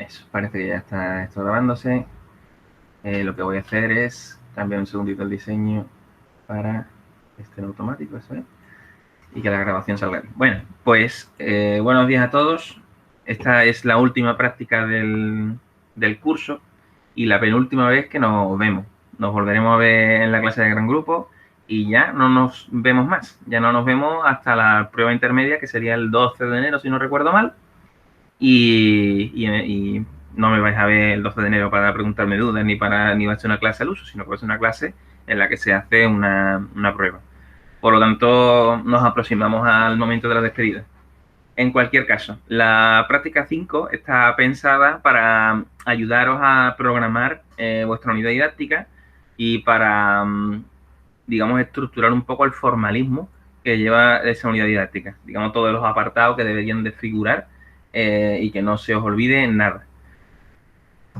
Eso, parece que ya está esto grabándose. Lo que voy a hacer es cambiar un segundito el diseño para que esté en automático, eso es, y que la grabación salga bien. Bueno, pues buenos días a todos. Esta es la última práctica del curso y la penúltima vez que nos vemos. Nos volveremos a ver en la clase de gran grupo y ya no nos vemos más. Ya no nos vemos hasta la prueba intermedia, que sería el 12 de enero, si no recuerdo mal. Y no me vais a ver el 12 de enero para preguntarme dudas ni va a ser una clase al uso, sino que va a ser una clase en la que se hace una prueba. Por lo tanto, nos aproximamos al momento de la despedida. En cualquier caso, la práctica 5 está pensada para ayudaros a programar vuestra unidad didáctica y para, digamos, estructurar un poco el formalismo que lleva esa unidad didáctica. Digamos, todos los apartados que deberían de figurar y que no se os olvide nada.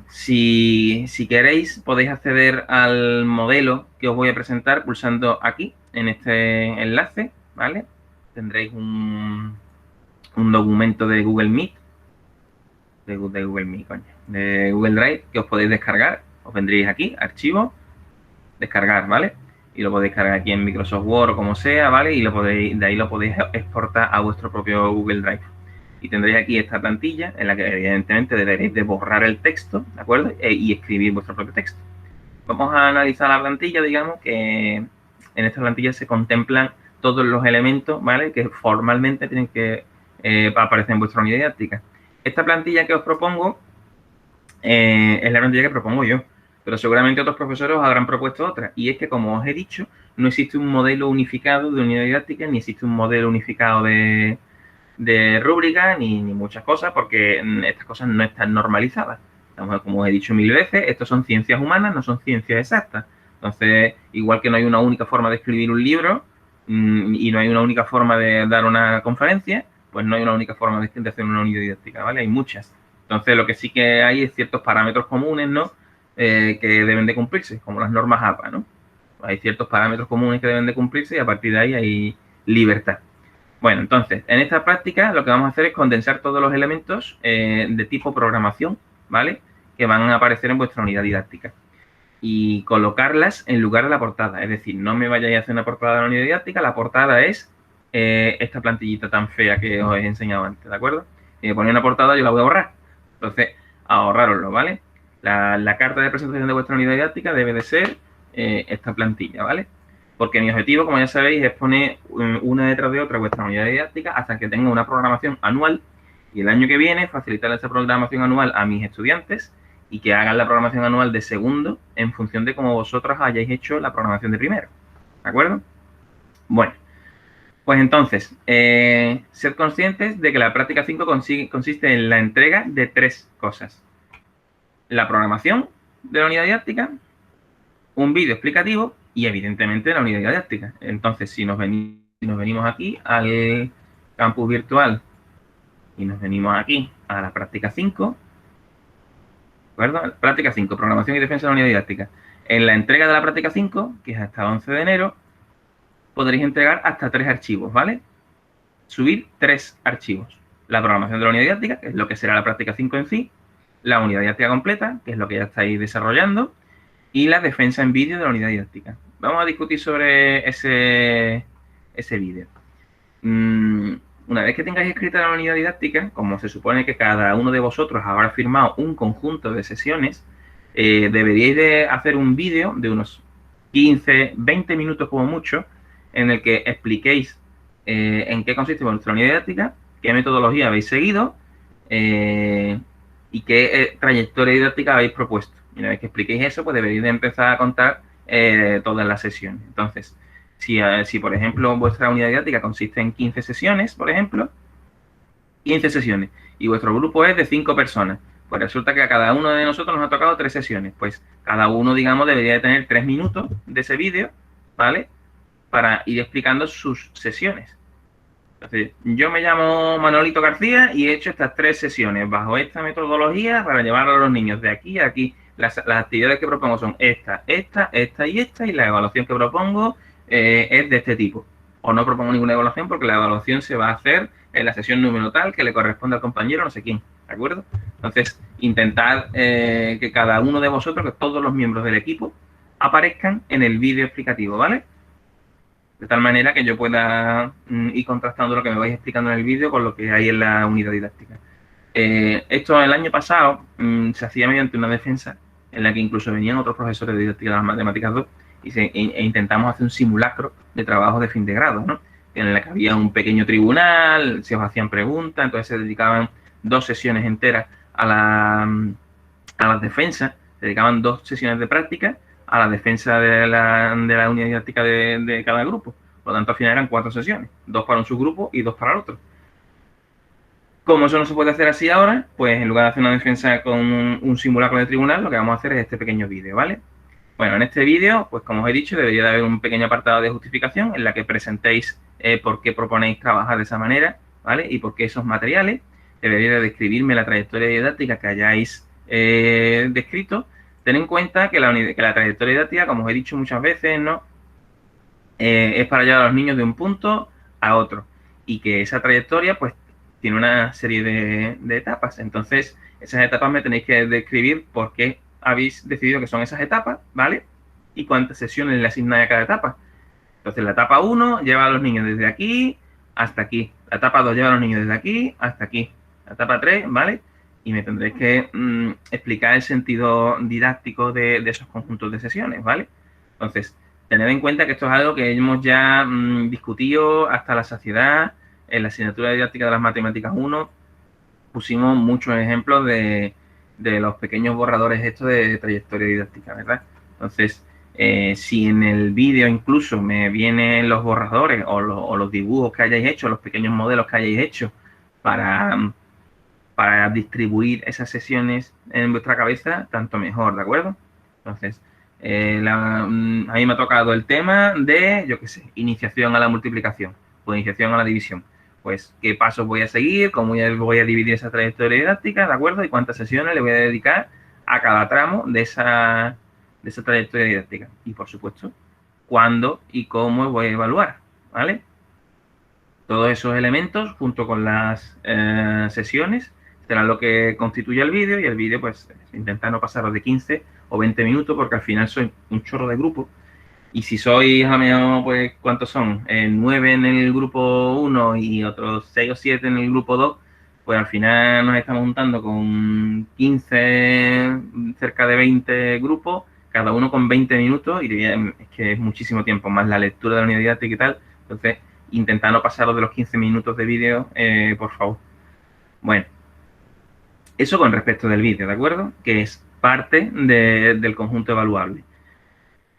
Si queréis, podéis acceder al modelo que os voy a presentar pulsando aquí, en este enlace, ¿vale? Tendréis un documento de Google Meet, de Google Meet, coño, de Google Drive, que os podéis descargar. Os vendréis aquí, archivo, descargar, ¿vale? Y lo podéis cargar aquí en Microsoft Word o como sea, ¿vale? Y de ahí lo podéis exportar a vuestro propio Google Drive. Y tendréis aquí esta plantilla en la que evidentemente deberéis de borrar el texto, ¿de acuerdo? Y escribir vuestro propio texto. Vamos a analizar la plantilla, digamos que en esta plantilla se contemplan todos los elementos, ¿vale? Que formalmente tienen que aparecer en vuestra unidad didáctica. Esta plantilla que os propongo es la plantilla que propongo yo, pero seguramente otros profesores os habrán propuesto otra. Y es que, como os he dicho, no existe un modelo unificado de unidad didáctica, ni existe un modelo unificado de rúbrica, ni muchas cosas, porque estas cosas no están normalizadas. Como os he dicho mil veces, estos son ciencias humanas, no son ciencias exactas. Entonces, igual que no hay una única forma de escribir un libro y no hay una única forma de dar una conferencia, pues no hay una única forma de hacer una unidad didáctica, ¿vale? Hay muchas. Entonces, lo que sí que hay es ciertos parámetros comunes, ¿no? Que deben de cumplirse, como las normas APA, ¿no? Hay ciertos parámetros comunes que deben de cumplirse y a partir de ahí hay libertad. Bueno, entonces, en esta práctica lo que vamos a hacer es condensar todos los elementos de tipo programación, ¿vale? Que van a aparecer en vuestra unidad didáctica. Y colocarlas en lugar de la portada. Es decir, no me vayáis a hacer una portada de la unidad didáctica, la portada es esta plantillita tan fea que os he enseñado antes, ¿de acuerdo? Si me ponéis una portada, yo la voy a borrar. Entonces, ahorrároslo, ¿vale? La carta de presentación de vuestra unidad didáctica debe de ser esta plantilla, ¿vale? Porque mi objetivo, como ya sabéis, es poner una detrás de otra vuestra unidad didáctica hasta que tenga una programación anual y el año que viene facilitar esa programación anual a mis estudiantes y que hagan la programación anual de segundo en función de cómo vosotros hayáis hecho la programación de primero. ¿De acuerdo? Bueno, pues entonces, sed conscientes de que la práctica 5 consiste en la entrega de 3 cosas. La programación de la unidad didáctica, un vídeo explicativo y evidentemente la unidad didáctica. Entonces, si nos venimos aquí al campus virtual y nos venimos aquí a la práctica 5, ¿de acuerdo? Práctica 5, programación y defensa de la unidad didáctica. En la entrega de la práctica 5, que es hasta el 11 de enero, podréis entregar hasta 3 archivos, ¿vale? Subir 3 archivos. La programación de la unidad didáctica, que es lo que será la práctica 5 en sí, la unidad didáctica completa, que es lo que ya estáis desarrollando, y la defensa en vídeo de la unidad didáctica. Vamos a discutir sobre ese vídeo. Una vez que tengáis escrita la unidad didáctica, como se supone que cada uno de vosotros habrá firmado un conjunto de sesiones, deberíais de hacer un vídeo de unos 15, 20 minutos como mucho, en el que expliquéis en qué consiste vuestra unidad didáctica, qué metodología habéis seguido y qué trayectoria didáctica habéis propuesto. Y una vez que expliquéis eso, pues deberéis de empezar a contar todas las sesiones. Entonces, si, por ejemplo, vuestra unidad didáctica consiste en 15 sesiones, por ejemplo, 15 sesiones, y vuestro grupo es de 5 personas, pues resulta que a cada uno de nosotros nos ha tocado 3 sesiones. Pues cada uno, digamos, debería de tener 3 minutos de ese vídeo, ¿vale? Para ir explicando sus sesiones. Entonces, yo me llamo Manolito García y he hecho estas 3 sesiones bajo esta metodología para llevar a los niños de aquí a aquí. Las actividades que propongo son esta y esta, y la evaluación que propongo es de este tipo. O no propongo ninguna evaluación porque la evaluación se va a hacer en la sesión número tal que le corresponde al compañero no sé quién, ¿de acuerdo? Entonces, intentar que cada uno de vosotros, que todos los miembros del equipo, aparezcan en el vídeo explicativo, ¿vale? De tal manera que yo pueda ir contrastando lo que me vais explicando en el vídeo con lo que hay en la unidad didáctica. Esto el año pasado se hacía mediante una defensa en la que incluso venían otros profesores de didáctica de las matemáticas 2 e intentamos hacer un simulacro de trabajo de fin de grado, ¿no? En la que había un pequeño tribunal, se os hacían preguntas, entonces se dedicaban 2 sesiones enteras a las defensas, se dedicaban 2 sesiones de práctica a la defensa de la unidad didáctica de cada grupo. Por lo tanto, al final eran 4 sesiones, 2 para un subgrupo y 2 para el otro. Como eso no se puede hacer así ahora, pues en lugar de hacer una defensa con un simulacro de tribunal, lo que vamos a hacer es este pequeño vídeo, ¿vale? Bueno, en este vídeo, pues como os he dicho, debería de haber un pequeño apartado de justificación en la que presentéis por qué proponéis trabajar de esa manera, ¿vale? Y por qué esos materiales. Debería de describirme la trayectoria didáctica que hayáis descrito. Ten en cuenta que la trayectoria didáctica, como os he dicho muchas veces, ¿no? Es para llevar a los niños de un punto a otro. Y que esa trayectoria, pues, tiene una serie de etapas. Entonces, esas etapas me tenéis que describir por qué habéis decidido que son esas etapas, ¿vale? Y cuántas sesiones le asignáis a cada etapa. Entonces, la etapa 1 lleva a los niños desde aquí hasta aquí. La etapa 2 lleva a los niños desde aquí hasta aquí. La etapa 3, ¿vale? Y me tendréis que explicar el sentido didáctico de esos conjuntos de sesiones, ¿vale? Entonces, tened en cuenta que esto es algo que hemos ya discutido hasta la saciedad. En la asignatura didáctica de las matemáticas 1 pusimos muchos ejemplos de los pequeños borradores estos de trayectoria didáctica, ¿verdad? Entonces, si en el vídeo incluso me vienen los borradores o los dibujos que hayáis hecho, los pequeños modelos que hayáis hecho para distribuir esas sesiones en vuestra cabeza, tanto mejor, ¿de acuerdo? Entonces, a mí me ha tocado el tema de, yo qué sé, iniciación a la multiplicación o iniciación a la división. Pues, ¿qué pasos voy a seguir? ¿Cómo voy a dividir esa trayectoria didáctica? ¿De acuerdo? ¿Y cuántas sesiones le voy a dedicar a cada tramo de esa trayectoria didáctica? Y, por supuesto, ¿cuándo y cómo voy a evaluar? ¿Vale? Todos esos elementos, junto con las sesiones, serán lo que constituye el vídeo, y el vídeo, pues, intentar no pasaros de 15 o 20 minutos, porque al final soy un chorro de grupo. Y si sois, a menos, pues, ¿cuántos son? 9 en el grupo 1 y otros 6 o 7 en el grupo 2, pues al final nos estamos juntando con 15, cerca de 20 grupos, cada uno con 20 minutos, y es que es muchísimo tiempo, más la lectura de la unidad didáctica y tal. Entonces, intentad no pasaros de los 15 minutos de vídeo, por favor. Bueno, eso con respecto del vídeo, ¿de acuerdo? Que es parte del conjunto evaluable.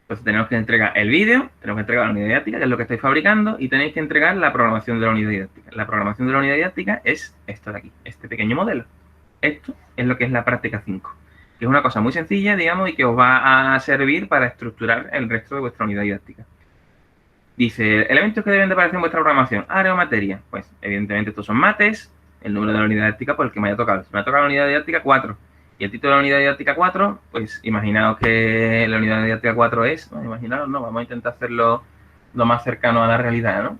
Entonces tenemos que entregar el vídeo, tenemos que entregar la unidad didáctica, que es lo que estáis fabricando, y tenéis que entregar la programación de la unidad didáctica. La programación de la unidad didáctica es esto de aquí, este pequeño modelo. Esto es lo que es la práctica 5, que es una cosa muy sencilla, digamos, y que os va a servir para estructurar el resto de vuestra unidad didáctica. Dice, elementos que deben de aparecer en vuestra programación, área o materia. Pues, evidentemente, estos son mates, el número de la unidad didáctica por el que me haya tocado. Si me ha tocado la unidad didáctica 4 y el título de la unidad didáctica 4, pues imaginaos que la unidad didáctica 4 es, bueno, imaginaos, no, vamos a intentar hacerlo lo más cercano a la realidad, ¿no?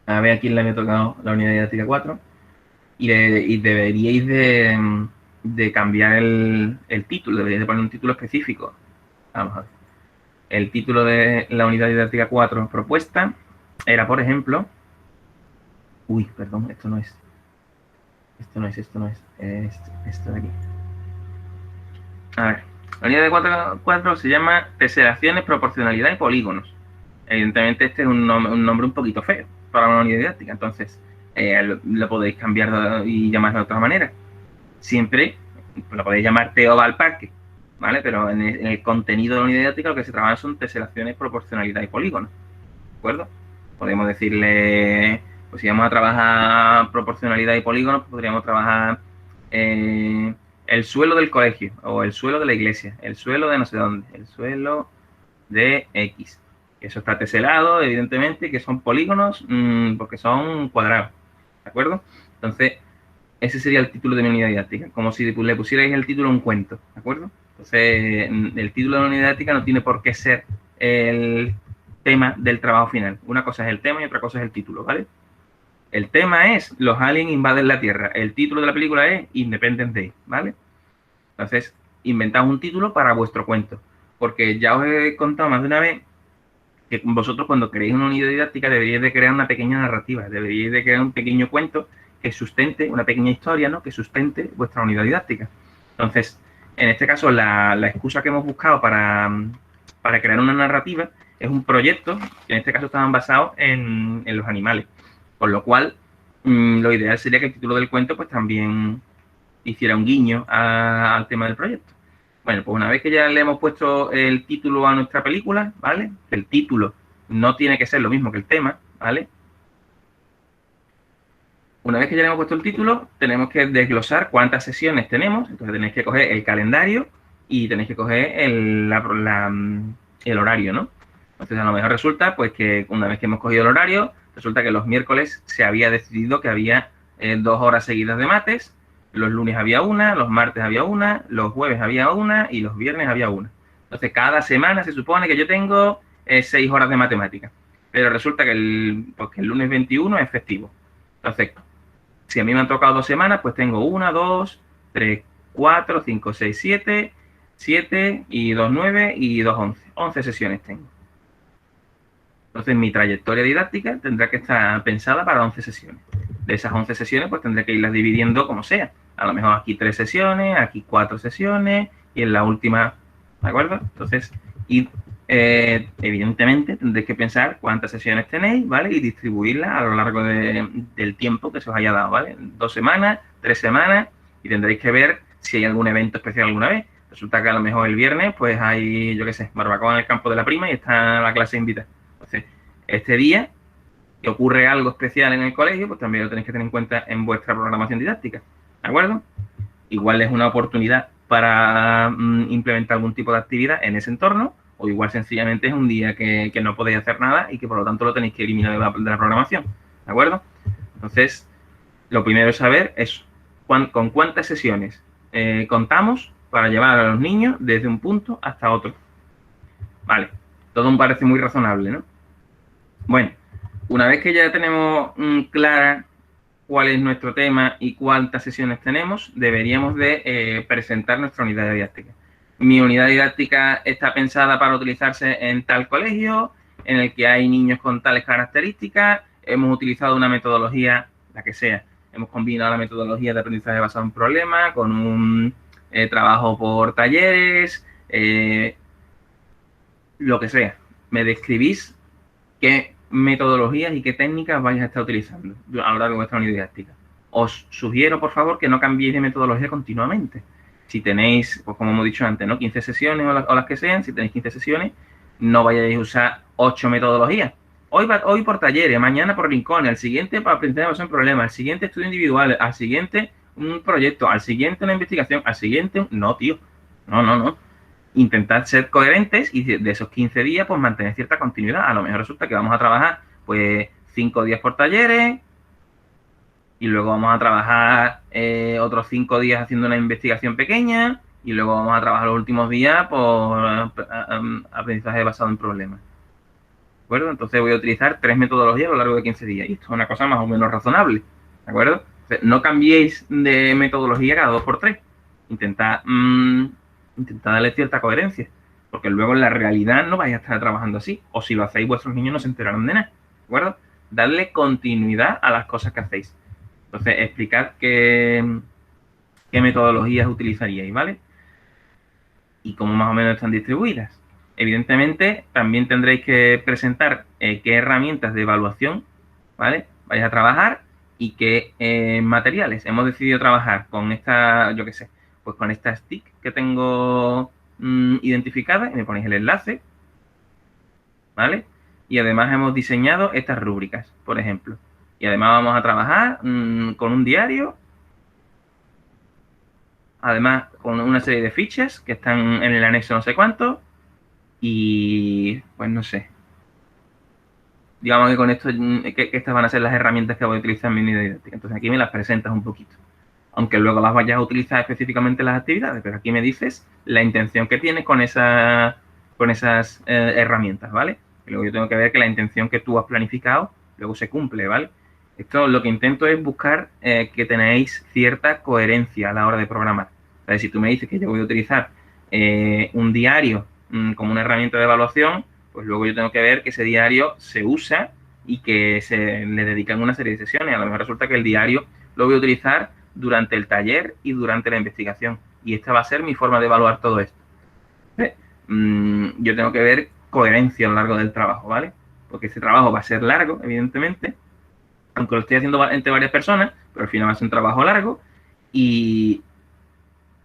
A ver a quién le había tocado la unidad didáctica 4 y deberíais de cambiar el título, deberíais de poner un título específico. Vamos a ver. El título de la unidad didáctica 4 propuesta era, por ejemplo... Uy, perdón, esto no es. Esto de aquí. A ver, la unidad de 4 se llama teselaciones, proporcionalidad y polígonos. Evidentemente este es un nombre un poquito feo para una unidad didáctica, entonces lo podéis cambiar y llamar de otra manera. Siempre lo podéis llamar Teo va al parque, ¿vale? Pero en el contenido de la unidad didáctica lo que se trabaja son teselaciones, proporcionalidad y polígonos, ¿de acuerdo? Podemos decirle, pues si vamos a trabajar proporcionalidad y polígonos, pues podríamos trabajar el suelo del colegio, o el suelo de la iglesia, el suelo de no sé dónde, el suelo de X. Eso está teselado, evidentemente, que son polígonos, porque son cuadrados, ¿de acuerdo? Entonces, ese sería el título de mi unidad didáctica, como si le pusierais el título a un cuento, ¿de acuerdo? Entonces, el título de la unidad didáctica no tiene por qué ser el tema del trabajo final. Una cosa es el tema y otra cosa es el título, ¿vale? El tema es los aliens invaden la Tierra. El título de la película es Independence Day, ¿vale? Entonces, inventad un título para vuestro cuento. Porque ya os he contado más de una vez que vosotros cuando creéis una unidad didáctica deberíais de crear una pequeña narrativa, deberíais de crear un pequeño cuento que sustente, una pequeña historia, ¿no? Que sustente vuestra unidad didáctica. Entonces, en este caso, la excusa que hemos buscado para crear una narrativa es un proyecto que en este caso estaban basados en los animales. Con lo cual, lo ideal sería que el título del cuento pues también hiciera un guiño al tema del proyecto. Bueno, pues una vez que ya le hemos puesto el título a nuestra película, ¿vale? El título no tiene que ser lo mismo que el tema, ¿vale? Una vez que ya le hemos puesto el título, tenemos que desglosar cuántas sesiones tenemos. Entonces tenéis que coger el calendario y tenéis que coger el horario, ¿no? Entonces a lo mejor resulta pues que una vez que hemos cogido el horario, resulta que los miércoles se había decidido que había 2 horas seguidas de mates, los lunes había una, los martes había una, los jueves había una y los viernes había una. Entonces cada semana se supone que yo tengo 6 horas de matemática, pero resulta que pues que el lunes 21 es festivo. Entonces, si a mí me han tocado 2 semanas, pues tengo 1, 2, 3, 4, 5, 6, 7, 7 y 2, 9 y 2, 11. 11 sesiones tengo. Entonces, mi trayectoria didáctica tendrá que estar pensada para 11 sesiones. De esas 11 sesiones, pues tendré que irlas dividiendo como sea. A lo mejor aquí 3 sesiones, aquí 4 sesiones y en la última, ¿de acuerdo? Entonces, y evidentemente tendréis que pensar cuántas sesiones tenéis, ¿vale? Y distribuirlas a lo largo del tiempo que se os haya dado, ¿vale? 2 semanas, 3 semanas, y tendréis que ver si hay algún evento especial alguna vez. Resulta que a lo mejor el viernes, pues hay, yo qué sé, barbacoa en el campo de la prima y está la clase invitada. Entonces, este día que ocurre algo especial en el colegio, pues también lo tenéis que tener en cuenta en vuestra programación didáctica, ¿de acuerdo? Igual es una oportunidad para implementar algún tipo de actividad en ese entorno, o igual sencillamente es un día que no podéis hacer nada y que por lo tanto lo tenéis que eliminar de la programación, ¿de acuerdo? Entonces, lo primero es saber es con cuántas sesiones contamos para llevar a los niños desde un punto hasta otro. Vale, todo me parece muy razonable, ¿no? Bueno, una vez que ya tenemos clara cuál es nuestro tema y cuántas sesiones tenemos, deberíamos de presentar nuestra unidad didáctica. Mi unidad didáctica está pensada para utilizarse en tal colegio, en el que hay niños con tales características, hemos utilizado una metodología, la que sea, hemos combinado la metodología de aprendizaje basado en problemas con un trabajo por talleres, lo que sea. Me describís qué metodologías y qué técnicas vais a estar utilizando a lo largo de vuestra unidad didáctica. Os sugiero, por favor, que no cambiéis de metodología continuamente. Si tenéis, pues como hemos dicho antes, ¿no? 15 sesiones o las que sean, si tenéis 15 sesiones, no vayáis a usar 8 metodologías. Hoy por talleres, mañana por rincones, al siguiente para aprendizaje en problemas, al siguiente estudio individual, al siguiente un proyecto, al siguiente una investigación, al siguiente... No, tío. No. Intentad ser coherentes y de esos 15 días, pues mantener cierta continuidad. A lo mejor resulta que vamos a trabajar, pues, 5 días por talleres y luego vamos a trabajar otros 5 días haciendo una investigación pequeña y luego vamos a trabajar los últimos días por aprendizaje basado en problemas. ¿De acuerdo? Entonces voy a utilizar 3 metodologías a lo largo de 15 días y esto es una cosa más o menos razonable. ¿De acuerdo? Entonces, no cambiéis de metodología cada 2 por 3. Intentad darle cierta coherencia, porque luego en la realidad no vais a estar trabajando así, o si lo hacéis vuestros niños no se enterarán de nada, ¿de acuerdo? Darle continuidad a las cosas que hacéis. Entonces, explicad qué metodologías utilizaríais, ¿vale? Y cómo más o menos están distribuidas. Evidentemente, también tendréis que presentar qué herramientas de evaluación, ¿vale? Vais a trabajar y qué materiales. Hemos decidido trabajar con esta, yo qué sé, pues con esta stick que tengo identificada y me ponéis el enlace, ¿vale? Y además hemos diseñado estas rúbricas, por ejemplo. Y además vamos a trabajar con un diario, además con una serie de fichas que están en el anexo no sé cuánto y pues no sé. Digamos que con esto, que estas van a ser las herramientas que voy a utilizar en mi unidad didáctica. Entonces aquí me las presentas un poquito. Aunque luego las vayas a utilizar específicamente en las actividades, pero aquí me dices la intención que tienes con esas herramientas, ¿vale? Y luego yo tengo que ver que la intención que tú has planificado luego se cumple, ¿vale? Esto lo que intento es buscar que tenéis cierta coherencia a la hora de programar. O sea, si tú me dices que yo voy a utilizar un diario como una herramienta de evaluación, pues luego yo tengo que ver que ese diario se usa y que se le dedican una serie de sesiones. A lo mejor resulta que el diario lo voy a utilizar durante el taller y durante la investigación. Y esta va a ser mi forma de evaluar todo esto. Yo tengo que ver coherencia a lo largo del trabajo, ¿vale? Porque ese trabajo va a ser largo, evidentemente, aunque lo estoy haciendo entre varias personas, pero al final va a ser un trabajo largo y,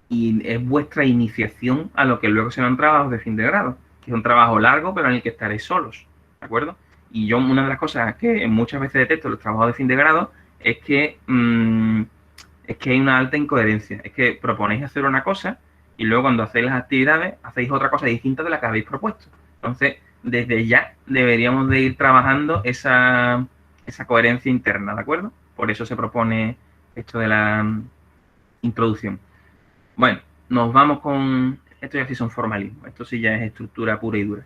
es vuestra iniciación a lo que luego serán trabajos de fin de grado, que es un trabajo largo, pero en el que estaréis solos, ¿de acuerdo? Y yo una de las cosas que muchas veces detesto en los trabajos de fin de grado es que hay una alta incoherencia. Es que proponéis hacer una cosa y luego cuando hacéis las actividades hacéis otra cosa distinta de la que habéis propuesto. Entonces, desde ya deberíamos de ir trabajando esa coherencia interna, ¿de acuerdo? Por eso se propone esto de la introducción. Bueno, nos vamos con... Esto ya sí son formalismos, esto sí ya es estructura pura y dura.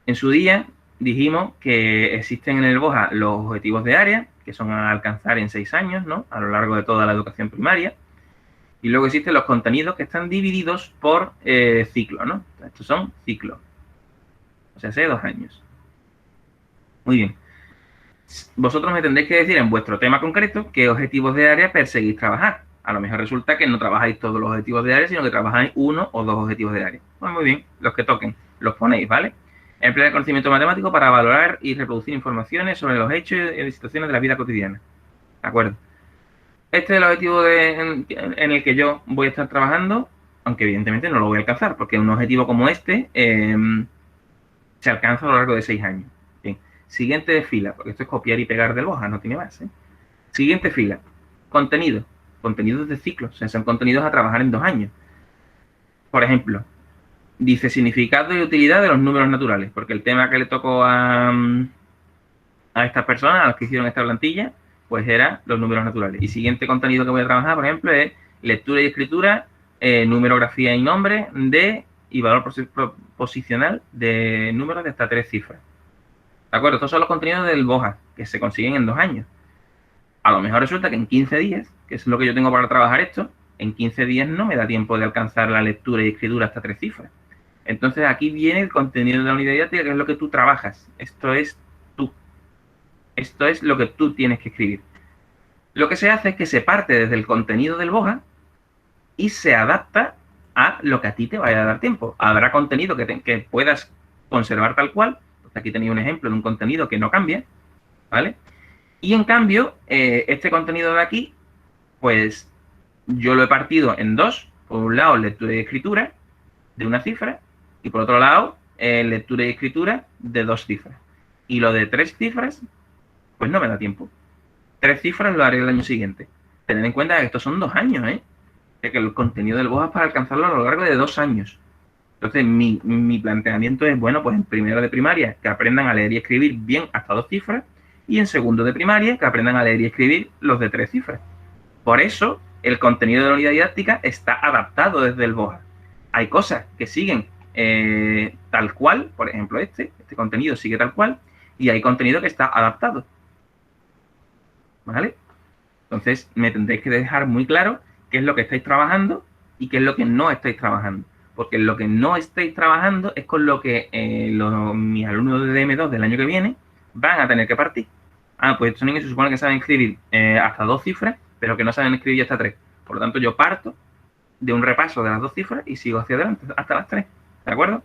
En su día dijimos que existen en el BOJA los objetivos de área, que son a alcanzar en 6 años, ¿no? A lo largo de toda la educación primaria. Y luego existen los contenidos que están divididos por ciclos, ¿no? Estos son ciclos. O sea, hace 2 años. Muy bien. Vosotros me tendréis que decir en vuestro tema concreto qué objetivos de área perseguís trabajar. A lo mejor resulta que no trabajáis todos los objetivos de área, sino que trabajáis 1 o 2 objetivos de área. Pues muy bien, los que toquen, los ponéis, ¿vale? Emplear el conocimiento matemático para valorar y reproducir informaciones sobre los hechos y situaciones de la vida cotidiana. ¿De acuerdo? Este es el objetivo en el que yo voy a estar trabajando, aunque evidentemente no lo voy a alcanzar, porque un objetivo como este se alcanza a lo largo de 6 años. Bien. Siguiente fila, porque esto es copiar y pegar del BOJA, no tiene más. Siguiente fila, contenido. Contenidos de ciclos, o sea, son contenidos a trabajar en 2 años. Por ejemplo, dice significado y utilidad de los números naturales, porque el tema que le tocó a estas personas, a los que hicieron esta plantilla, pues era los números naturales. Y siguiente contenido que voy a trabajar, por ejemplo, es lectura y escritura, numerografía y nombre y valor posicional de números de hasta 3 cifras. ¿De acuerdo? Estos son los contenidos del BOJA, que se consiguen en 2 años. A lo mejor resulta que en 15 días, que es lo que yo tengo para trabajar esto, en 15 días no me da tiempo de alcanzar la lectura y escritura hasta 3 cifras. Entonces aquí viene el contenido de la unidad didáctica, que es lo que tú trabajas. Esto es tú. Esto es lo que tú tienes que escribir. Lo que se hace es que se parte desde el contenido del BOJA y se adapta a lo que a ti te vaya a dar tiempo. Habrá contenido que puedas conservar tal cual. Pues aquí tenéis un ejemplo de un contenido que no cambia, ¿vale? Y en cambio, este contenido de aquí, pues yo lo he partido en 2. Por un lado, lectura y escritura de 1 cifra y por otro lado, lectura y escritura de 2 cifras. Y lo de 3 cifras, pues no me da tiempo. 3 cifras lo haré el año siguiente. Tened en cuenta que estos son 2 años, ¿eh? De que el contenido del BOJA es para alcanzarlo a lo largo de 2 años. Entonces, mi planteamiento es, bueno, pues en primero de primaria, que aprendan a leer y escribir bien hasta 2 cifras, y en segundo de primaria, que aprendan a leer y escribir los de 3 cifras. Por eso, el contenido de la unidad didáctica está adaptado desde el BOJA. Hay cosas que siguen tal cual, por ejemplo este contenido sigue tal cual, y hay contenido que está adaptado. ¿Vale? Entonces, me tendréis que dejar muy claro qué es lo que estáis trabajando y qué es lo que no estáis trabajando. Porque lo que no estáis trabajando es con lo que mis alumnos de DM2 del año que viene van a tener que partir. Pues estos niños se supone que saben escribir hasta 2 cifras, pero que no saben escribir hasta 3. Por lo tanto, yo parto de un repaso de las 2 cifras y sigo hacia adelante hasta las 3. ¿De acuerdo?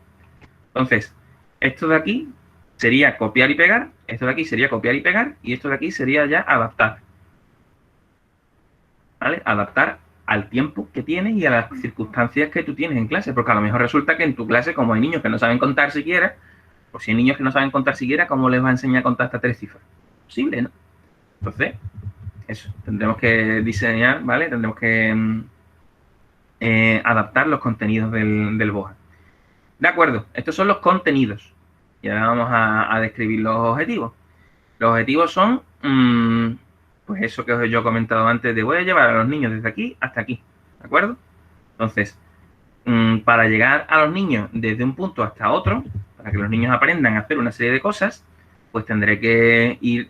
Entonces, esto de aquí sería copiar y pegar, esto de aquí sería copiar y pegar, y esto de aquí sería ya adaptar. ¿Vale? Adaptar al tiempo que tienes y a las circunstancias que tú tienes en clase, porque a lo mejor resulta que en tu clase, como hay niños que no saben contar siquiera, pues si hay niños que no saben contar siquiera, ¿cómo les va a enseñar a contar hasta 3 cifras? Posible, ¿no? Entonces, eso, tendremos que diseñar, ¿vale? Tendremos que adaptar los contenidos del BOJA. De acuerdo, estos son los contenidos. Y ahora vamos a describir los objetivos. Los objetivos son, pues eso que yo he comentado antes, de voy a llevar a los niños desde aquí hasta aquí. ¿De acuerdo? Entonces, para llegar a los niños desde un punto hasta otro, para que los niños aprendan a hacer una serie de cosas, pues tendré que ir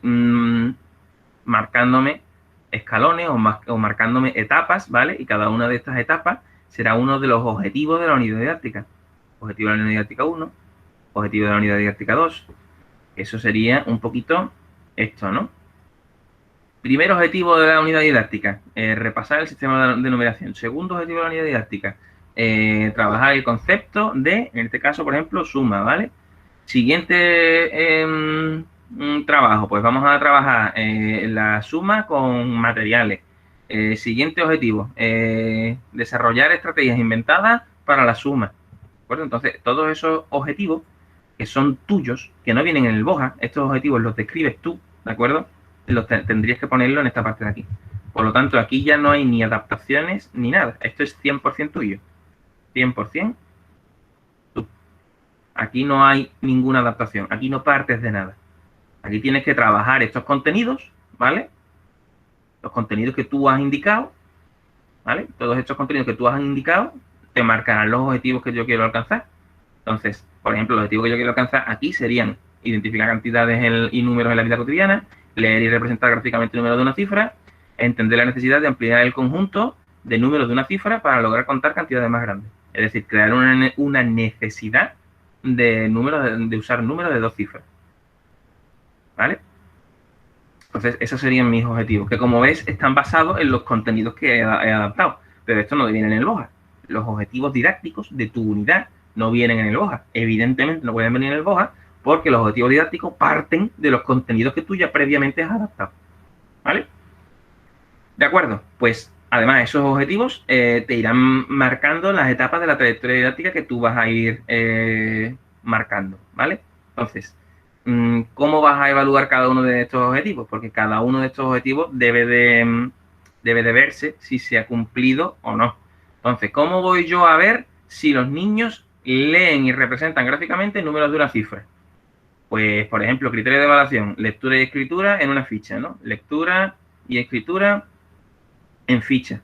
marcándome escalones o marcándome etapas, ¿vale? Y cada una de estas etapas será uno de los objetivos de la unidad didáctica. Objetivo de la unidad didáctica 1, objetivo de la unidad didáctica 2. Eso sería un poquito esto, ¿no? Primer objetivo de la unidad didáctica, repasar el sistema de numeración. Segundo objetivo de la unidad didáctica, trabajar el concepto de, en este caso, por ejemplo, suma, ¿vale? Siguiente trabajo, pues vamos a trabajar la suma con materiales. Siguiente objetivo, desarrollar estrategias inventadas para la suma. ¿De acuerdo? Entonces, todos esos objetivos que son tuyos, que no vienen en el BOJA, estos objetivos los describes tú, ¿de acuerdo? Tendrías que ponerlo en esta parte de aquí. Por lo tanto, aquí ya no hay ni adaptaciones ni nada. Esto es 100% tuyo. 100% tú. Aquí no hay ninguna adaptación. Aquí no partes de nada. Aquí tienes que trabajar estos contenidos, ¿vale? Los contenidos que tú has indicado, ¿vale? Todos estos contenidos que tú has indicado te marcarán los objetivos que yo quiero alcanzar. Entonces, por ejemplo, los objetivos que yo quiero alcanzar aquí serían identificar cantidades y números en la vida cotidiana, leer y representar gráficamente el número de una cifra, entender la necesidad de ampliar el conjunto de números de una cifra para lograr contar cantidades más grandes. Es decir, crear una necesidad de usar números de 2 cifras. ¿Vale? Entonces, esos serían mis objetivos, que como ves, están basados en los contenidos que he adaptado. Pero esto no viene en el BOJA. Los objetivos didácticos de tu unidad no vienen en el BOJA. Evidentemente no pueden venir en el BOJA porque los objetivos didácticos parten de los contenidos que tú ya previamente has adaptado. ¿Vale? De acuerdo, pues además esos objetivos te irán marcando las etapas de la trayectoria didáctica que tú vas a ir marcando, ¿vale? Entonces, ¿cómo vas a evaluar cada uno de estos objetivos? Porque cada uno de estos objetivos debe de verse si se ha cumplido o no. Entonces, ¿cómo voy yo a ver si los niños leen y representan gráficamente números de una cifra? Pues, por ejemplo, criterio de evaluación, lectura y escritura en una ficha, ¿no? Lectura y escritura en ficha.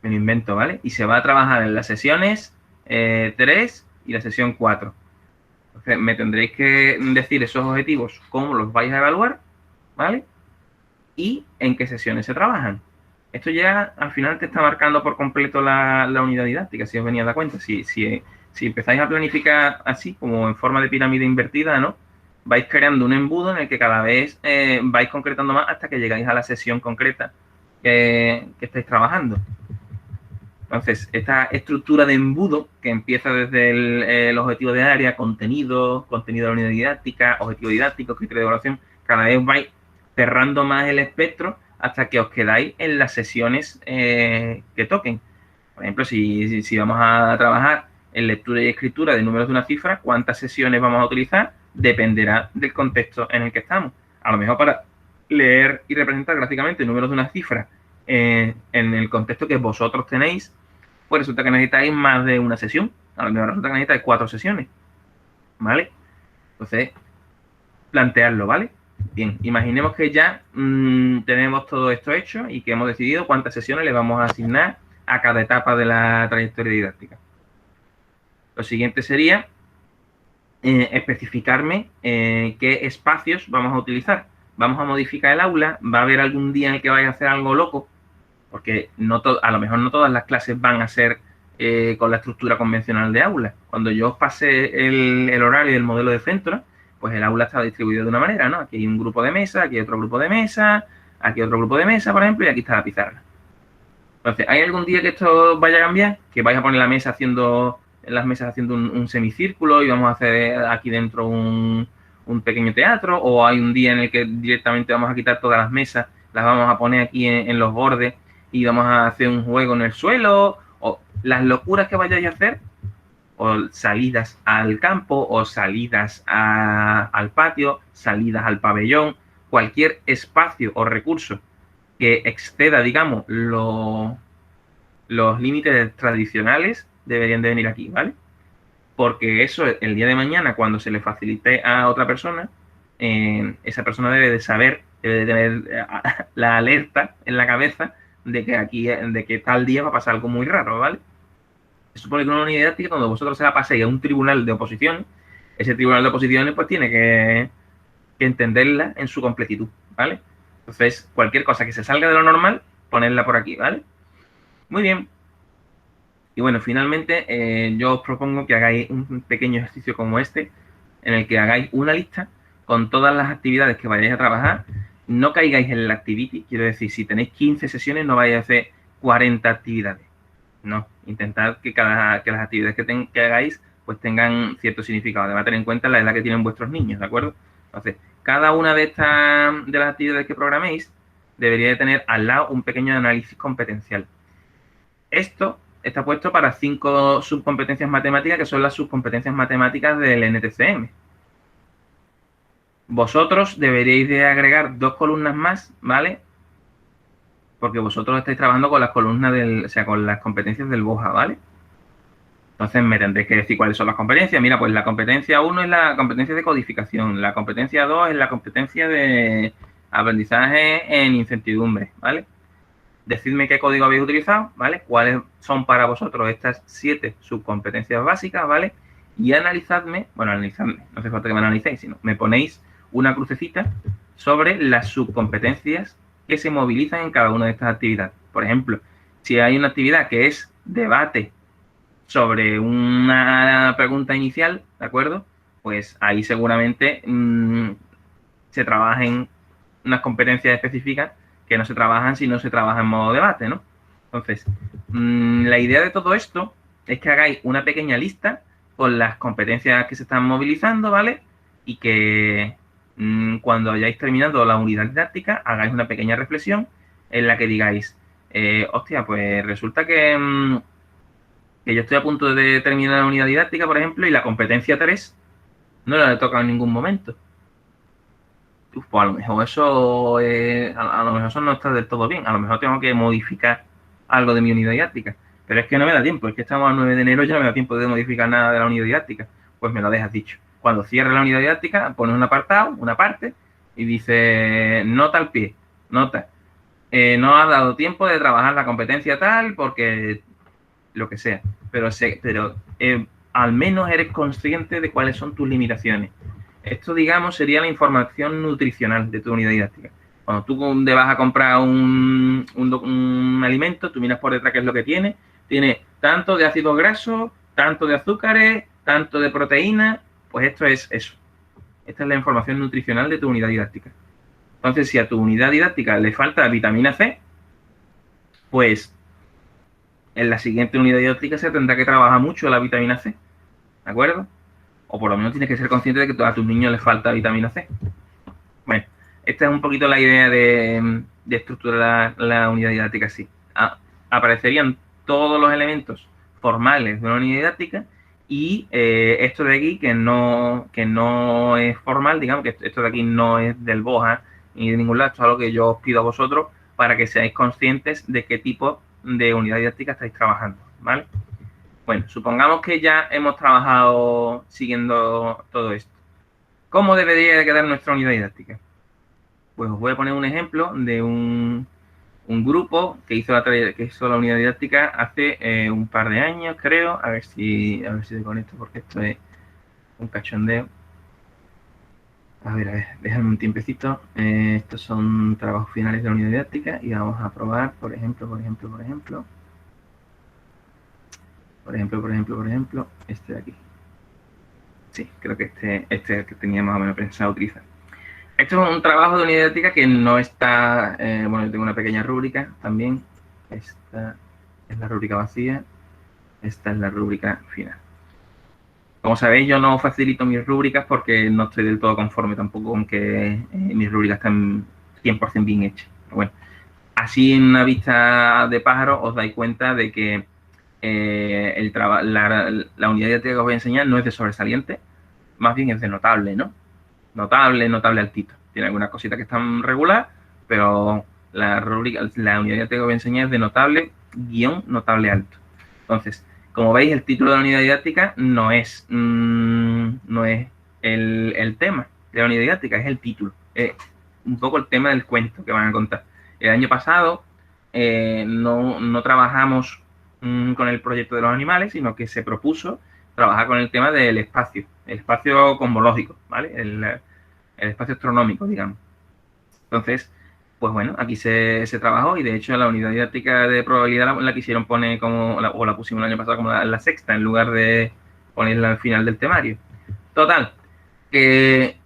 Me lo invento, ¿vale? Y se va a trabajar en las sesiones 3 y la sesión 4. Entonces, me tendréis que decir esos objetivos, cómo los vais a evaluar, ¿vale? Y en qué sesiones se trabajan. Esto ya al final te está marcando por completo la unidad didáctica, si os venía a dar cuenta. Si empezáis a planificar así, como en forma de pirámide invertida, ¿no? Vais creando un embudo en el que cada vez vais concretando más hasta que llegáis a la sesión concreta que estáis trabajando. Entonces, esta estructura de embudo que empieza desde el objetivo de área, contenido de la unidad didáctica, objetivo didáctico, criterio de evaluación, cada vez vais cerrando más el espectro hasta que os quedáis en las sesiones que toquen. Por ejemplo, si vamos a trabajar en lectura y escritura de números de una cifra, ¿cuántas sesiones vamos a utilizar? Dependerá del contexto en el que estamos. A lo mejor para leer y representar gráficamente números de una cifra en el contexto que vosotros tenéis, pues resulta que necesitáis más de una sesión. A lo mejor resulta que necesitáis 4 sesiones. ¿Vale? Entonces, plantearlo, ¿vale? Bien, imaginemos que ya tenemos todo esto hecho y que hemos decidido cuántas sesiones le vamos a asignar a cada etapa de la trayectoria didáctica. Lo siguiente sería especificarme qué espacios vamos a utilizar. Vamos a modificar el aula, va a haber algún día en el que vaya a hacer algo loco, porque a lo mejor no todas las clases van a ser con la estructura convencional de aula. Cuando yo os pase el horario del modelo de centro, pues el aula está distribuido de una manera, ¿no? Aquí hay un grupo de mesa, aquí hay otro grupo de mesa, aquí hay otro grupo de mesa, por ejemplo, y aquí está la pizarra. Entonces, ¿hay algún día que esto vaya a cambiar? Que vais a poner las mesas haciendo un semicírculo y vamos a hacer aquí dentro un pequeño teatro, o hay un día en el que directamente vamos a quitar todas las mesas, las vamos a poner aquí en los bordes y vamos a hacer un juego en el suelo, o las locuras que vayáis a hacer, o salidas al campo, o salidas al patio, salidas al pabellón, cualquier espacio o recurso que exceda, digamos, los límites tradicionales deberían de venir aquí, ¿vale? Porque eso, el día de mañana, cuando se le facilite a otra persona, esa persona debe de saber, debe de tener la alerta en la cabeza de que tal día va a pasar algo muy raro, ¿vale? Se supone que una unidad didáctica, cuando vosotros se la paséis a un tribunal de oposición, ese tribunal de oposiciones pues tiene que que entenderla en su completitud, ¿vale? Entonces, cualquier cosa que se salga de lo normal, ponerla por aquí, ¿vale? Muy bien. Y bueno, finalmente yo os propongo que hagáis un pequeño ejercicio como este, en el que hagáis una lista con todas las actividades que vayáis a trabajar. No caigáis en la activity, quiero decir, si tenéis 15 sesiones no vayáis a hacer 40 actividades. No, intentad que las actividades que hagáis pues tengan cierto significado. Además, tener en cuenta la edad que tienen vuestros niños, ¿de acuerdo? Entonces, cada una de las actividades que programéis debería de tener al lado un pequeño análisis competencial. Esto está puesto para 5 subcompetencias matemáticas, que son las subcompetencias matemáticas del NTCM. Vosotros deberíais de agregar 2 columnas más, ¿vale? Porque vosotros estáis trabajando con las columnas o sea, con las competencias del BOJA, ¿vale? Entonces me tendréis que decir cuáles son las competencias. Mira, pues la competencia 1 es la competencia de codificación, la competencia 2 es la competencia de aprendizaje en incertidumbre, ¿vale? Decidme qué código habéis utilizado, ¿vale? Cuáles son para vosotros estas 7 subcompetencias básicas, ¿vale? Y analizadme, no hace falta que me analicéis, sino me ponéis una crucecita sobre las subcompetencias que se movilizan en cada una de estas actividades. Por ejemplo, si hay una actividad que es debate sobre una pregunta inicial, ¿de acuerdo? Pues ahí seguramente se trabajen unas competencias específicas que no se trabajan si no se trabaja en modo debate, ¿no? Entonces, la idea de todo esto es que hagáis una pequeña lista con las competencias que se están movilizando, ¿vale? Y que cuando hayáis terminado la unidad didáctica, hagáis una pequeña reflexión en la que digáis, hostia, pues resulta que yo estoy a punto de terminar la unidad didáctica, por ejemplo, y la competencia 3 no la he tocado en ningún momento. Pues a lo mejor eso a lo mejor eso no está del todo bien. A lo mejor tengo que modificar algo de mi unidad didáctica. Pero es que no me da tiempo. Es que estamos a 9 de enero y ya no me da tiempo de modificar nada de la unidad didáctica. Pues me lo dejas dicho. Cuando cierre la unidad didáctica, pones un apartado, una parte, y dice nota al pie. Nota. No has dado tiempo de trabajar la competencia tal porque lo que sea. Pero al menos eres consciente de cuáles son tus limitaciones. Esto, digamos, sería la información nutricional de tu unidad didáctica. Cuando tú te vas a comprar un alimento, tú miras por detrás qué es lo que tiene. Tiene tanto de ácidos grasos, tanto de azúcares, tanto de proteínas. Pues esto es eso. Esta es la información nutricional de tu unidad didáctica. Entonces, si a tu unidad didáctica le falta vitamina C, pues en la siguiente unidad didáctica se tendrá que trabajar mucho la vitamina C. ¿De acuerdo? O por lo menos tienes que ser consciente de que a tus niños les falta vitamina C. Bueno, esta es un poquito la idea de estructurar la unidad didáctica así. Aparecerían todos los elementos formales de una unidad didáctica y esto de aquí que no es formal, digamos que esto de aquí no es del BOJA ni de ningún lado, esto es algo que yo os pido a vosotros para que seáis conscientes de qué tipo de unidad didáctica estáis trabajando, ¿vale? Bueno, supongamos que ya hemos trabajado siguiendo todo esto. ¿Cómo debería de quedar nuestra unidad didáctica? Pues os voy a poner un ejemplo de un grupo que hizo la unidad didáctica hace un par de años, creo. A ver si te conecto porque esto es un cachondeo. A ver, déjame un tiempecito. Estos son trabajos finales de la unidad didáctica y vamos a probar, por ejemplo, este de aquí. Sí, creo que este es el que tenía más o menos pensado utilizar. Esto es un trabajo de unidad didáctica que no está... bueno, yo tengo una pequeña rúbrica también. Esta es la rúbrica vacía. Esta es la rúbrica final. Como sabéis, yo no facilito mis rúbricas porque no estoy del todo conforme tampoco con que mis rúbricas estén 100% bien hechas. Pero bueno, así en una vista de pájaro os dais cuenta de que la unidad didáctica que os voy a enseñar no es de sobresaliente, más bien es de notable, ¿no? Notable altito. Tiene algunas cositas que están regular, pero la unidad didáctica que os voy a enseñar es de notable, notable alto. Entonces, como veis, el título de la unidad didáctica no es el tema de la unidad didáctica, es el título. Es un poco el tema del cuento que van a contar. El año pasado no trabajamos con el proyecto de los animales, sino que se propuso trabajar con el tema del espacio, el espacio cosmológico, ¿vale? el espacio astronómico, digamos. Entonces, pues bueno, aquí se trabajó y de hecho la unidad didáctica de probabilidad la quisieron poner como, o la pusimos el año pasado como la sexta, en lugar de ponerla al final del temario. Total, que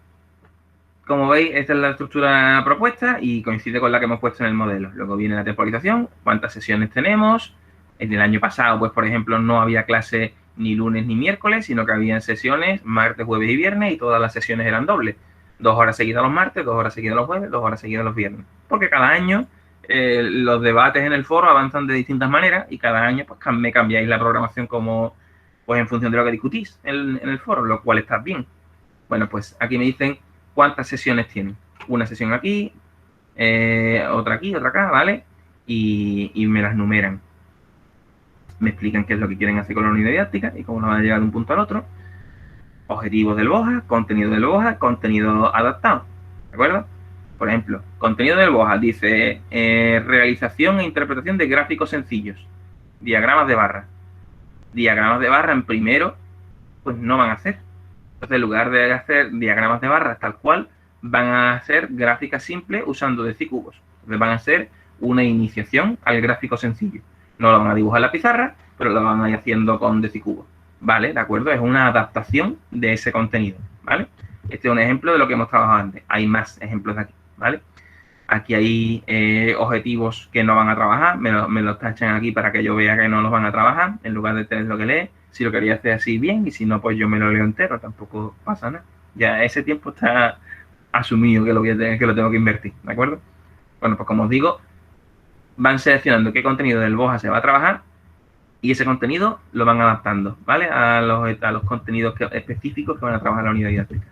como veis, esta es la estructura propuesta y coincide con la que hemos puesto en el modelo. Luego viene la temporización, cuántas sesiones tenemos. En el año pasado, pues por ejemplo, no había clase ni lunes ni miércoles, sino que habían sesiones martes, jueves y viernes y todas las sesiones eran dobles. 2 horas seguidas los martes, 2 horas seguidas los jueves, 2 horas seguidas los viernes. Porque cada año los debates en el foro avanzan de distintas maneras y cada año pues me cambiáis la programación como pues en función de lo que discutís en el foro, lo cual está bien. Bueno, pues aquí me dicen cuántas sesiones tienen. Una sesión aquí, otra aquí, otra acá, ¿vale? Y me las numeran. Me explican qué es lo que quieren hacer con la unidad didáctica y cómo nos van a llegar de un punto al otro. Objetivos del BOJA, contenido del BOJA, contenido adaptado. ¿De acuerdo? Por ejemplo, contenido del BOJA dice realización e interpretación de gráficos sencillos. Diagramas de barra. Diagramas de barra en primero, pues no van a hacer. Entonces, en lugar de hacer diagramas de barras tal cual, van a hacer gráficas simples usando decicubos. Entonces, van a hacer una iniciación al gráfico sencillo. No lo van a dibujar en la pizarra, pero lo van a ir haciendo con decicubos. ¿Vale? ¿De acuerdo? Es una adaptación de ese contenido. ¿Vale? Este es un ejemplo de lo que hemos trabajado antes. Hay más ejemplos de aquí. ¿Vale? Aquí hay objetivos que no van a trabajar, me los tachan aquí para que yo vea que no los van a trabajar, en lugar de tener lo que leer. Si lo quería hacer así, bien, y si no, pues yo me lo leo entero, tampoco pasa nada. Ya ese tiempo está asumido que lo tengo que invertir, ¿de acuerdo? Bueno, pues como os digo, van seleccionando qué contenido del BOJA se va a trabajar y ese contenido lo van adaptando, ¿vale? A los contenidos específicos que van a trabajar la unidad didáctica.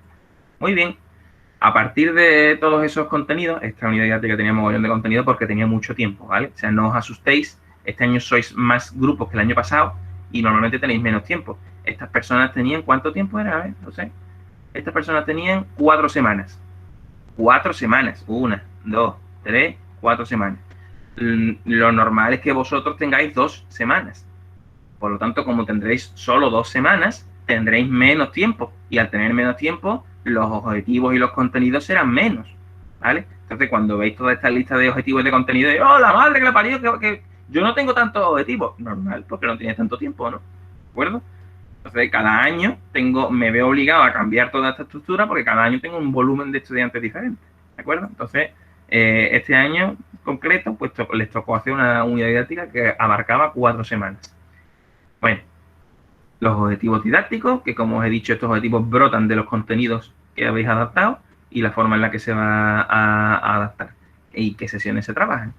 Muy bien. A partir de todos esos contenidos, esta unidad didáctica tenía mogollón de contenido porque tenía mucho tiempo, ¿vale? O sea, no os asustéis, este año sois más grupos que el año pasado y normalmente tenéis menos tiempo. Estas personas tenían, ¿cuánto tiempo era? A ver, no sé. Estas personas tenían 4 semanas. 4 semanas. 1, 2, 3, 4 semanas. Lo normal es que vosotros tengáis 2 semanas. Por lo tanto, como tendréis solo 2 semanas, tendréis menos tiempo. Y al tener menos tiempo, los objetivos y los contenidos serán menos. ¿Vale? Entonces, cuando veis toda esta lista de objetivos y de contenido, ¡oh, la madre que la parió! Que yo no tengo tantos objetivos. Normal, porque no tienes tanto tiempo, ¿no? ¿De acuerdo? Entonces, cada año me veo obligado a cambiar toda esta estructura porque cada año tengo un volumen de estudiantes diferente. ¿De acuerdo? Entonces, este año concreto, pues les tocó hacer una unidad didáctica que abarcaba 4 semanas. Bueno, los objetivos didácticos, que como os he dicho, estos objetivos brotan de los contenidos que habéis adaptado y la forma en la que se va a adaptar y qué sesiones se trabajan.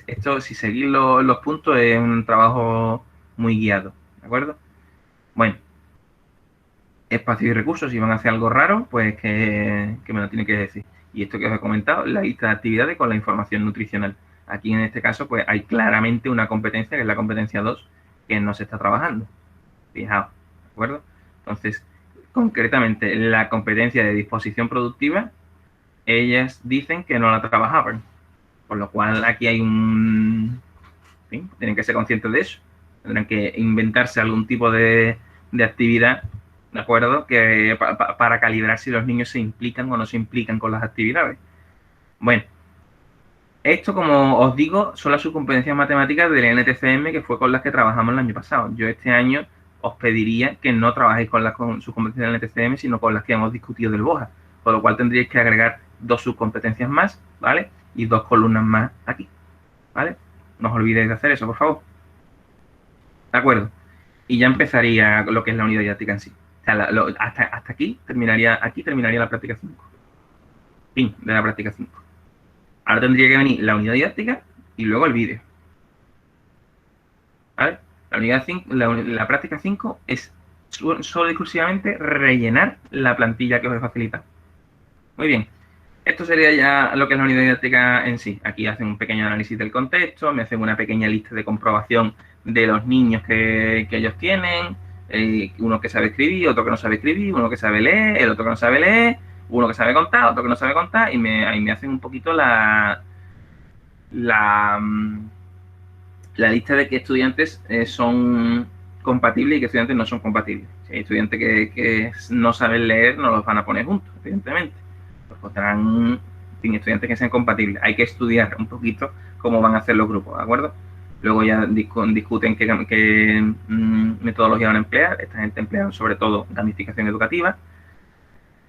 Esto, si seguís los puntos, es un trabajo muy guiado, ¿de acuerdo? Bueno, espacio y recursos, si van a hacer algo raro, pues que me lo tienen que decir. Y esto que os he comentado, la lista de actividades con la información nutricional. Aquí en este caso, pues hay claramente una competencia, que es la competencia 2, que no se está trabajando. Fijaos, ¿de acuerdo? Entonces, concretamente, la competencia de disposición productiva, ellas dicen que no la trabajaban. Por lo cual, aquí hay un... En fin, tienen que ser conscientes de eso. Tendrán que inventarse algún tipo de actividad, ¿de acuerdo? Que para calibrar si los niños se implican o no se implican con las actividades. Bueno, esto, como os digo, son las subcompetencias matemáticas del NTCM, que fue con las que trabajamos el año pasado. Yo este año os pediría que no trabajéis con las subcompetencias del NTCM, sino con las que hemos discutido del BOJA, por lo cual tendríais que agregar 2 subcompetencias más, ¿vale? Y 2 columnas más aquí, ¿vale? No os olvidéis de hacer eso, por favor. ¿De acuerdo? Y ya empezaría lo que es la unidad didáctica en sí. O sea, hasta aquí terminaría la práctica 5. Fin de la práctica 5. Ahora tendría que venir la unidad didáctica y luego el vídeo. ¿Vale? La unidad 5, la práctica 5 es solo y exclusivamente rellenar la plantilla que os he facilitado. Muy bien. Esto sería ya lo que es la unidad didáctica en sí. Aquí hacen un pequeño análisis del contexto, me hacen una pequeña lista de comprobación de los niños que ellos tienen, uno que sabe escribir, otro que no sabe escribir, uno que sabe leer, el otro que no sabe leer, uno que sabe contar, otro que no sabe contar, y ahí me hacen un poquito la lista de qué estudiantes son compatibles y qué estudiantes no son compatibles. Si hay estudiantes que no saben leer, no los van a poner juntos, evidentemente. Los pondrán sin estudiantes que sean compatibles. Hay que estudiar un poquito cómo van a hacer los grupos, ¿de acuerdo? Luego ya discuten qué metodología van a emplear. Esta gente emplea sobre todo gamificación educativa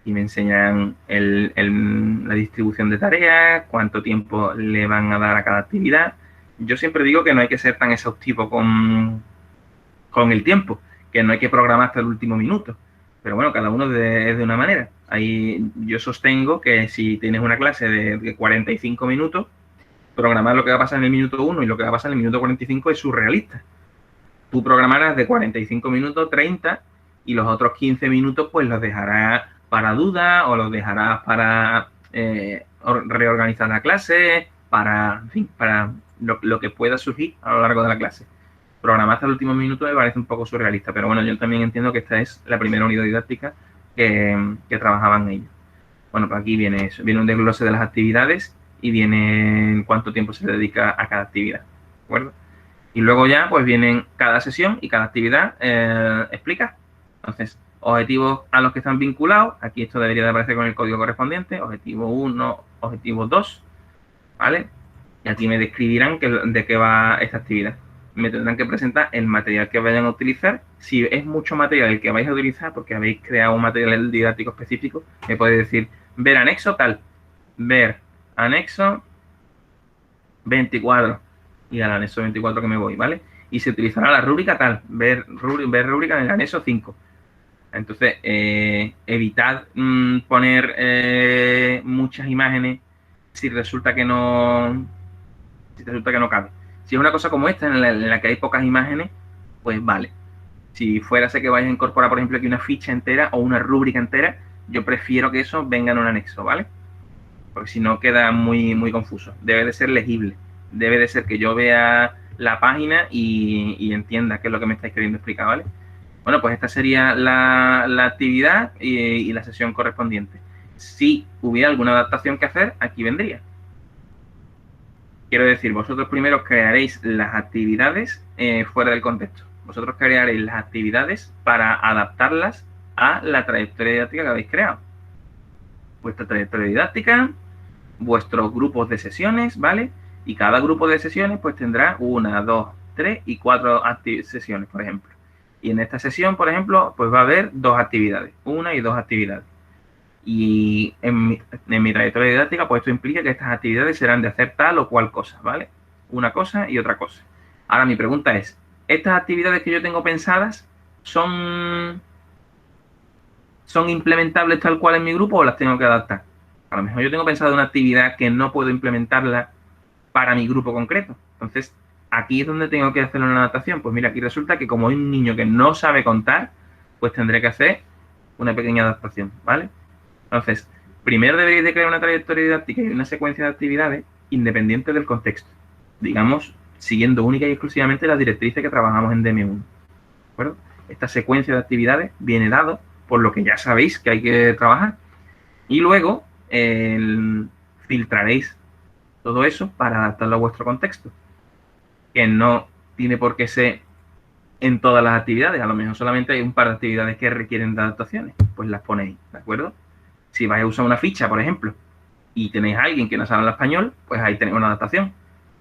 y me enseñan la distribución de tareas, cuánto tiempo le van a dar a cada actividad. Yo siempre digo que no hay que ser tan exhaustivo con el tiempo, que no hay que programar hasta el último minuto. Pero bueno, cada uno es de una manera. Ahí yo sostengo que si tienes una clase de 45 minutos, programar lo que va a pasar en el minuto 1 y lo que va a pasar en el minuto 45 es surrealista. Tú programarás de 45 minutos 30 y los otros 15 minutos pues los dejarás para dudas o los dejarás para reorganizar la clase, para, en fin, para lo que pueda surgir a lo largo de la clase. Programar hasta el último minuto me parece un poco surrealista, pero bueno, yo también entiendo que esta es la primera unidad didáctica que trabajaban ellos. Bueno, pues aquí viene eso, viene un desglose de las actividades y viene cuánto tiempo se dedica a cada actividad, ¿de acuerdo? Y luego ya pues vienen cada sesión y cada actividad explica. Entonces, objetivos a los que están vinculados, aquí esto debería de aparecer con el código correspondiente, objetivo 1, objetivo 2, ¿vale? Y aquí me describirán de qué va esta actividad. Me tendrán que presentar el material que vayan a utilizar. Si es mucho material el que vais a utilizar, porque habéis creado un material didáctico específico, me podéis decir, ver anexo tal, ver anexo 24, y al anexo 24 que me voy, ¿vale? Y se utilizará la rúbrica tal, ver rúbrica en el anexo 5. Entonces, evitad poner muchas imágenes si resulta que no cabe. Si es una cosa como esta, en la que hay pocas imágenes, pues vale. Si fuérase que vais a incorporar, por ejemplo, aquí una ficha entera o una rúbrica entera, yo prefiero que eso venga en un anexo, ¿vale? Porque si no queda muy, muy confuso. Debe de ser legible. Debe de ser que yo vea la página y entienda qué es lo que me estáis queriendo explicar, ¿vale? Bueno, pues esta sería la actividad y la sesión correspondiente. Si hubiera alguna adaptación que hacer, aquí vendría. Quiero decir, vosotros primero crearéis las actividades fuera del contexto. Vosotros crearéis las actividades para adaptarlas a la trayectoria didáctica que habéis creado. Vuestra trayectoria didáctica, vuestros grupos de sesiones, ¿vale? Y cada grupo de sesiones pues tendrá 1, 2, 3 y 4 sesiones, por ejemplo. Y en esta sesión, por ejemplo, pues va a haber 2 actividades, 1 y 2 actividades. Y en mi trayectoria didáctica, pues esto implica que estas actividades serán de hacer tal o cual cosa, ¿vale? Una cosa y otra cosa. Ahora mi pregunta es, ¿estas actividades que yo tengo pensadas son implementables tal cual en mi grupo o las tengo que adaptar? A lo mejor yo tengo pensado una actividad que no puedo implementarla para mi grupo concreto. Entonces, aquí es donde tengo que hacer una adaptación. Pues mira, aquí resulta que como hay un niño que no sabe contar, pues tendré que hacer una pequeña adaptación, ¿vale? Entonces, primero deberéis de crear una trayectoria didáctica y una secuencia de actividades independiente del contexto. Digamos, siguiendo única y exclusivamente las directrices que trabajamos en DM1. ¿De acuerdo? Esta secuencia de actividades viene dado por lo que ya sabéis que hay que trabajar. Y luego filtraréis todo eso para adaptarlo a vuestro contexto. Que no tiene por qué ser en todas las actividades. A lo mejor solamente hay un par de actividades que requieren de adaptaciones. Pues las ponéis, ¿de acuerdo? Si vais a usar una ficha, por ejemplo, y tenéis a alguien que no sabe el español, pues ahí tenéis una adaptación.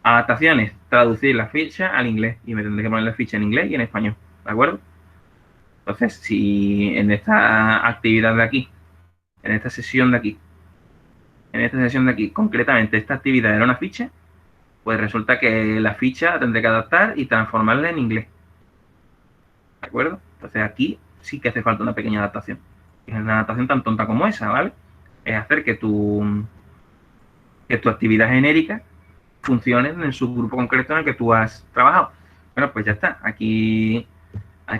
Adaptaciones, traducir la ficha al inglés. Y me tendré que poner la ficha en inglés y en español, ¿de acuerdo? Entonces, si en esta actividad de aquí, en esta sesión de aquí, concretamente esta actividad era una ficha, pues resulta que la ficha la tendré que adaptar y transformarla en inglés. ¿De acuerdo? Entonces aquí sí que hace falta una pequeña adaptación. Es una adaptación tan tonta como esa, ¿vale? Es hacer que tu actividad genérica funcione en el subgrupo concreto en el que tú has trabajado. Bueno, pues ya está. Aquí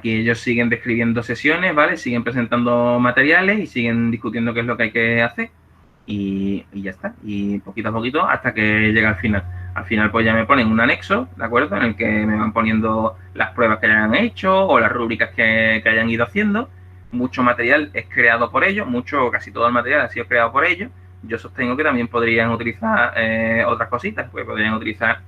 ellos siguen describiendo sesiones, ¿vale? Siguen presentando materiales y siguen discutiendo qué es lo que hay que hacer. Y ya está. Y poquito a poquito hasta que llega al final. Al final pues ya me ponen un anexo, ¿de acuerdo? En el que me van poniendo las pruebas que hayan hecho o las rúbricas que hayan ido haciendo. Mucho material es creado por ellos, casi todo el material ha sido creado por ellos. Yo sostengo que también podrían utilizar otras cositas, pues podrían utilizar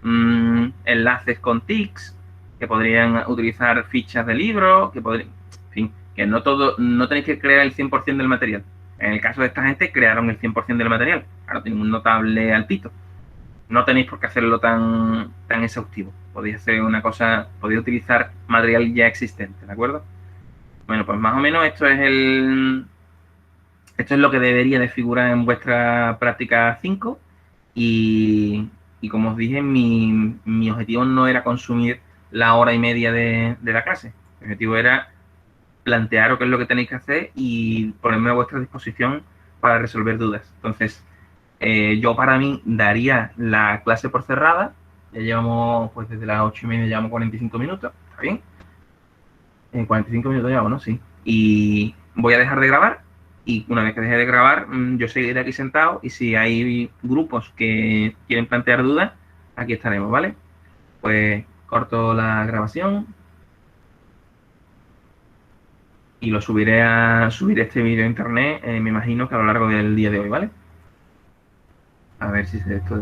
enlaces con tics, que podrían utilizar fichas de libros, que podrían, en fin, que no todo, no tenéis que crear el 100% del material. En el caso de esta gente, crearon el 100% del material. Claro, tienen un notable altito. No tenéis por qué hacerlo tan exhaustivo. Podéis hacer una cosa, podéis utilizar material ya existente, ¿de acuerdo? Bueno, pues más o menos esto es lo que debería de figurar en vuestra práctica 5 y como os dije, mi objetivo no era consumir la hora y media de la clase. Mi objetivo era plantearos qué es lo que tenéis que hacer y ponerme a vuestra disposición para resolver dudas. Entonces, yo para mí daría la clase por cerrada. Ya llevamos, pues desde las 8:30 llevamos 45 minutos, ¿está bien? 45 minutos llevamos, ¿no? Sí. Y voy a dejar de grabar y una vez que deje de grabar, yo seguiré aquí sentado y si hay grupos que quieren plantear dudas, aquí estaremos, ¿vale? Pues corto la grabación y lo subiré este vídeo a internet, me imagino que a lo largo del día de hoy, ¿vale? A ver si esto